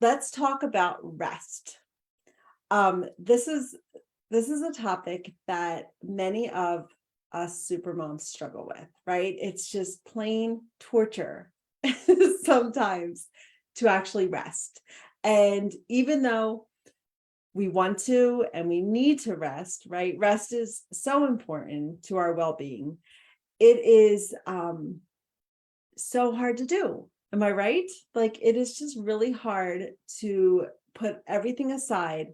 let's talk about rest. This is a topic that many of us supermoms struggle with, right? It's just plain torture sometimes to actually rest. And even though we want to and we need to rest, right? Rest is so important to our well-being. It is so hard to do. Am I right? Like, it is just really hard to put everything aside,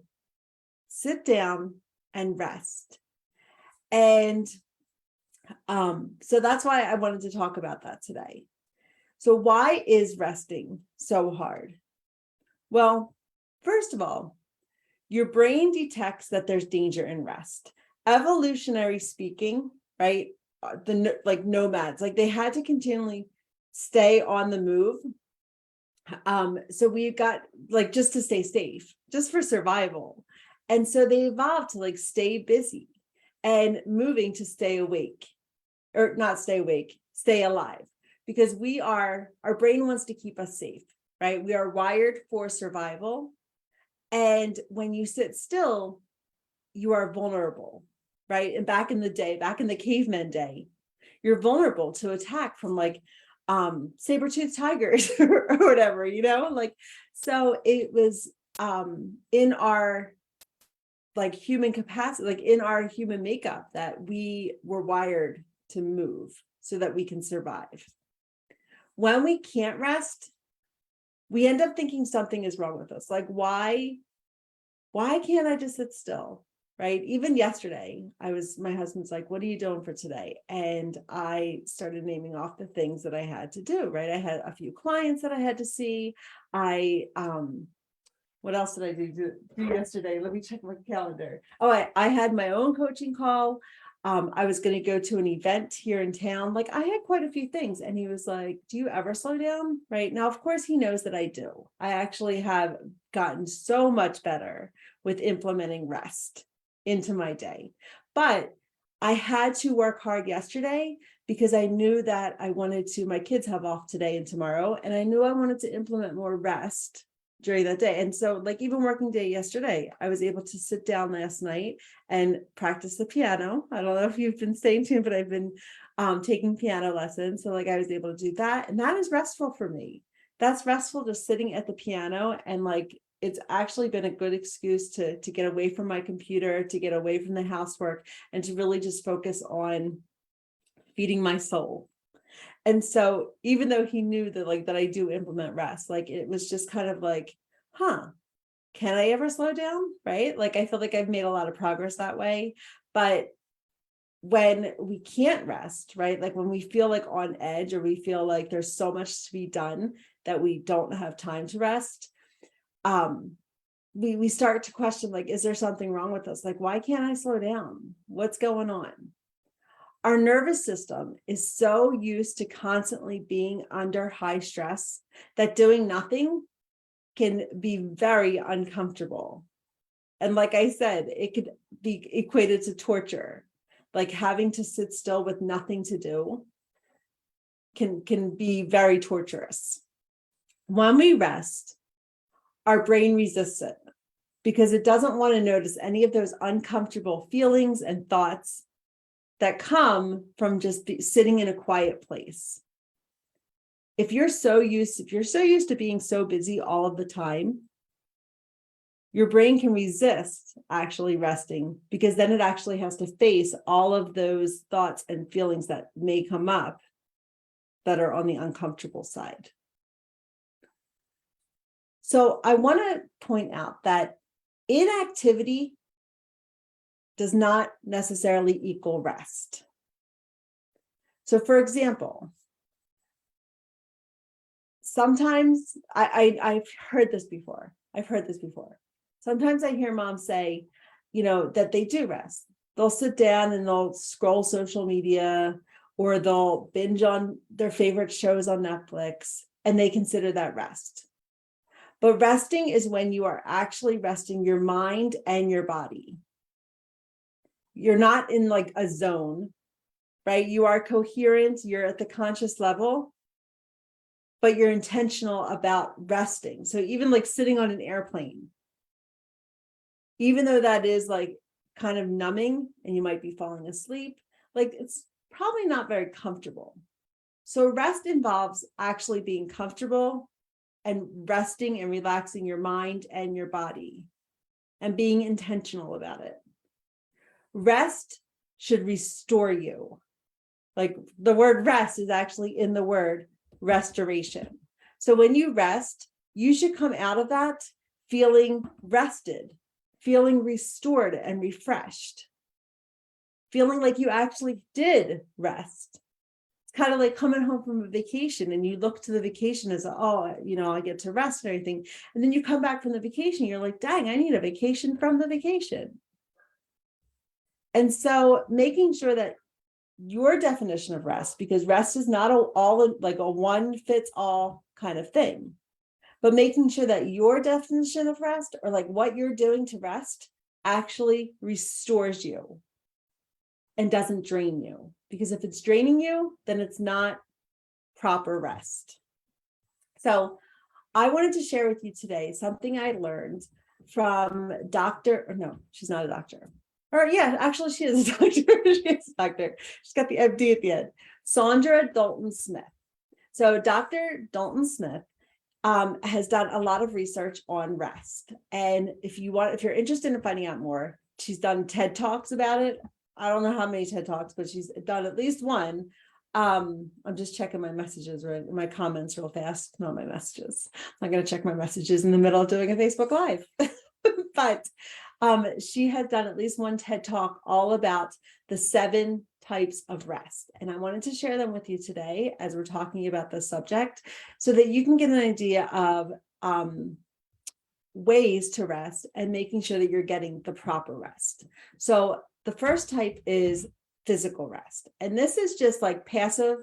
sit down, and rest. And so that's why I wanted to talk about that today. So why is resting so hard? Well, first of all, your brain detects that there's danger in rest. Evolutionary speaking, right? Like nomads, like they had to continually stay on the move. So we got like just to stay safe, just for survival. And so they evolved to like stay busy and moving to stay awake, or not stay awake, stay alive, because our brain wants to keep us safe, right? We are wired for survival. And when you sit still, you are vulnerable, right? And back in the day, back in the caveman day, you're vulnerable to attack from like saber-toothed tigers or whatever, like, so it was in our like human capacity, like in our human makeup, that we were wired to move so that we can survive. When we can't rest, we end up thinking something is wrong with us. Like, why can't I just sit still? Right? Even yesterday, my husband's like, what are you doing for today? And I started naming off the things that I had to do, right? I had a few clients that I had to see. What else did I do yesterday? Let me check my calendar. Oh, I had my own coaching call. I was going to go to an event here in town. Like, I had quite a few things. And he was like, do you ever slow down? Right now, of course, he knows that I do. I actually have gotten so much better with implementing rest into my day. But I had to work hard yesterday because I knew that my kids have off today and tomorrow, and I knew I wanted to implement more rest during that day. And so, like, even working day yesterday, I was able to sit down last night and practice the piano. I don't know if you've been staying tuned, but I've been taking piano lessons. So like, I was able to do that. And that is restful for me. That's restful, just sitting at the piano. And like, it's actually been a good excuse to get away from my computer, to get away from the housework, and to really just focus on feeding my soul. And so even though he knew that I do implement rest, like, it was just kind of like, can I ever slow down? Right? Like, I feel like I've made a lot of progress that way. But when we can't rest, right? Like when we feel like on edge, or we feel like there's so much to be done that we don't have time to rest, we start to question, like, is there something wrong with us? Like, why can't I slow down? What's going on? Our nervous system is so used to constantly being under high stress that doing nothing can be very uncomfortable. And like I said, it could be equated to torture. Like, having to sit still with nothing to do can be very torturous. When we rest, our brain resists it because it doesn't want to notice any of those uncomfortable feelings and thoughts that come from just sitting in a quiet place. If you're so used to being so busy all of the time, your brain can resist actually resting, because then it actually has to face all of those thoughts and feelings that may come up that are on the uncomfortable side. So I want to point out that inactivity does not necessarily equal rest. So for example, sometimes I've heard this before. Sometimes I hear moms say, that they do rest. They'll sit down and they'll scroll social media, or they'll binge on their favorite shows on Netflix, and they consider that rest. But resting is when you are actually resting your mind and your body. You're not in like a zone, right? You are coherent, you're at the conscious level, but you're intentional about resting. So even like sitting on an airplane, even though that is like kind of numbing and you might be falling asleep, like it's probably not very comfortable. So rest involves actually being comfortable and resting and relaxing your mind and your body and being intentional about it. Rest should restore you. Like the word rest is actually in the word restoration. So when you rest, you should come out of that feeling rested, feeling restored and refreshed, feeling like you actually did rest. It's kind of like coming home from a vacation and you look to the vacation as, oh, I get to rest and everything. And then you come back from the vacation, you're like, dang, I need a vacation from the vacation. And so making sure that your definition of rest, because rest is not all like a one fits all kind of thing, but making sure that your definition of rest, or like what you're doing to rest, actually restores you and doesn't drain you. Because if it's draining you, then it's not proper rest. So I wanted to share with you today something I learned from she's not a doctor. Or yeah, actually she is a doctor. She is a doctor. She's got the MD at the end. Saundra Dalton Smith. So Dr. Dalton Smith has done a lot of research on rest. And if you're interested in finding out more, she's done TED Talks about it. I don't know how many TED Talks, but she's done at least one. I'm just checking my messages, right? My comments real fast, not my messages. I'm going to check my messages in the middle of doing a Facebook Live. But she has done at least one TED Talk all about the 7 types of rest. And I wanted to share them with you today as we're talking about this subject so that you can get an idea of ways to rest and making sure that you're getting the proper rest. So the first type is physical rest. And this is just like passive.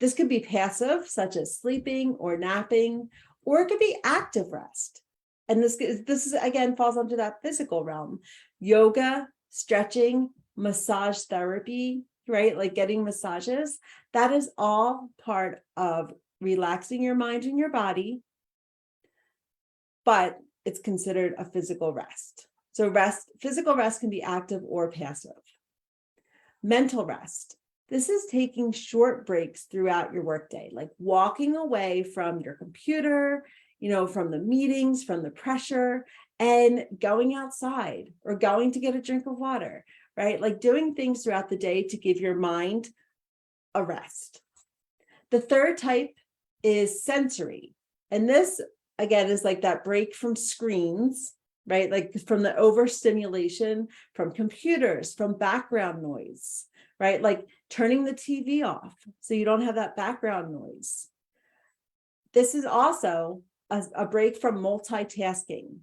This could be passive, such as sleeping or napping, or it could be active rest. And this is again falls under that physical realm. Yoga, stretching, massage therapy, right? Like getting massages. That is all part of relaxing your mind and your body, but it's considered a physical rest. So physical rest can be active or passive. Mental rest. This is taking short breaks throughout your workday, like walking away from your computer, from the meetings, from the pressure, and going outside or going to get a drink of water, right? Like doing things throughout the day to give your mind a rest. The third type is sensory. And this, again, is like that break from screens, right? Like from the overstimulation, from computers, from background noise, right? Like turning the TV off so you don't have that background noise. This is also a break from multitasking.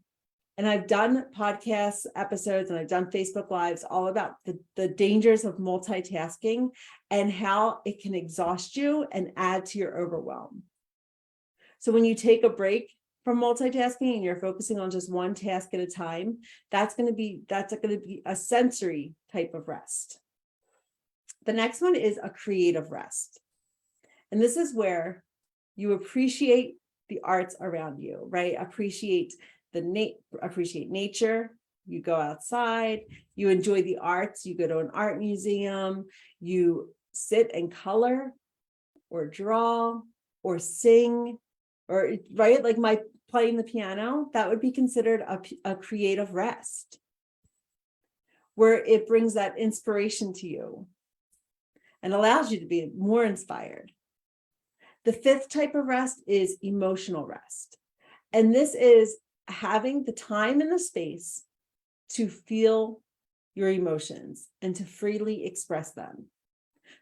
And I've done podcast episodes and I've done Facebook Lives all about the dangers of multitasking and how it can exhaust you and add to your overwhelm. So when you take a break from multitasking and you're focusing on just one task at a time, that's going to be a sensory type of rest. The next one is a creative rest. And this is where you appreciate the arts around you, right? Appreciate nature. You go outside, you enjoy the arts, you go to an art museum, you sit and color or draw or sing, or right, like my playing the piano, that would be considered a creative rest, where it brings that inspiration to you and allows you to be more inspired. The fifth type of rest is emotional rest. And this is having the time and the space to feel your emotions and to freely express them.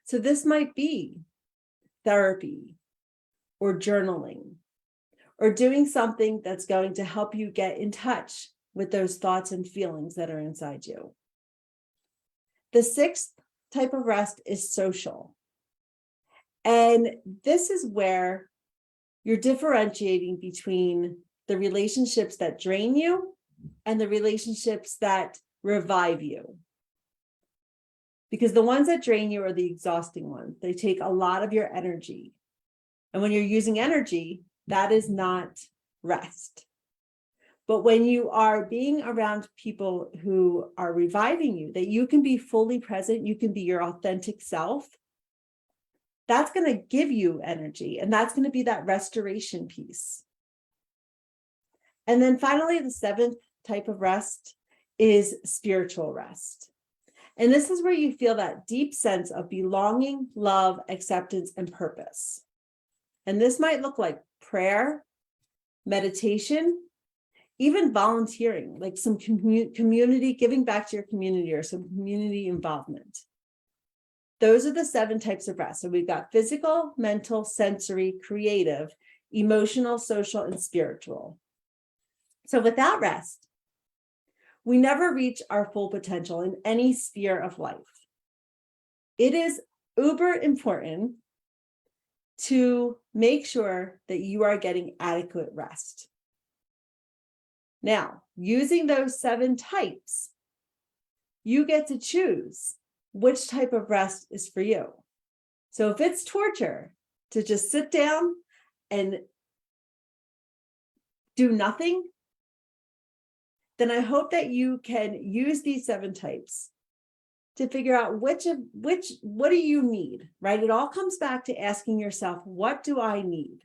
So this might be therapy or journaling or doing something that's going to help you get in touch with those thoughts and feelings that are inside you. The sixth type of rest is social. And this is where you're differentiating between the relationships that drain you and the relationships that revive you. Because the ones that drain you are the exhausting ones. They take a lot of your energy. And when you're using energy, that is not rest. But when you are being around people who are reviving you, that you can be fully present, you can be your authentic self, that's going to give you energy. And that's going to be that restoration piece. And then finally, the seventh type of rest is spiritual rest. And this is where you feel that deep sense of belonging, love, acceptance, and purpose. And this might look like prayer, meditation, even volunteering, like some community, giving back to your community or some community involvement. Those are the 7 types of rest. So we've got physical, mental, sensory, creative, emotional, social, and spiritual. So without rest, we never reach our full potential in any sphere of life. It is uber important to make sure that you are getting adequate rest. Now, using those 7 types, you get to choose which type of rest is for you. So if it's torture to just sit down and do nothing, then I hope that you can use these 7 types to figure out what do you need, right? It all comes back to asking yourself, what do I need?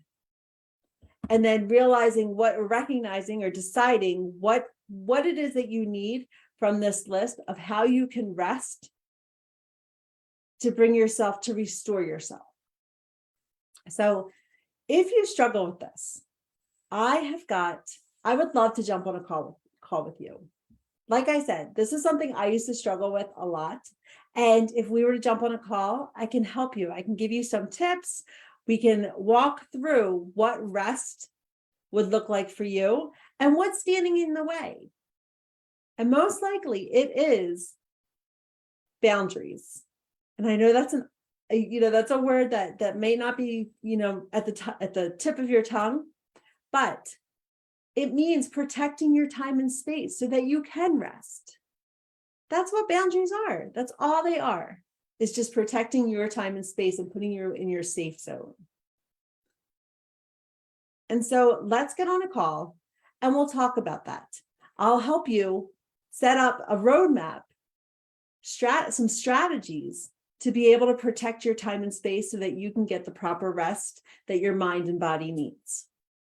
And then recognizing or deciding what it is that you need from this list of how you can rest to bring yourself to restore yourself. So if you struggle with this, I would love to jump on a call with you. Like I said, this is something I used to struggle with a lot. And if we were to jump on a call, I can help you. I can give you some tips. We can walk through what rest would look like for you and what's standing in the way. And most likely it is boundaries. And I know that's that's a word that may not be, at the tip of your tongue, but it means protecting your time and space so that you can rest. That's what boundaries are. That's all they are. It's just protecting your time and space and putting you in your safe zone. And so let's get on a call and we'll talk about that. I'll help you set up a roadmap, some strategies to be able to protect your time and space so that you can get the proper rest that your mind and body needs.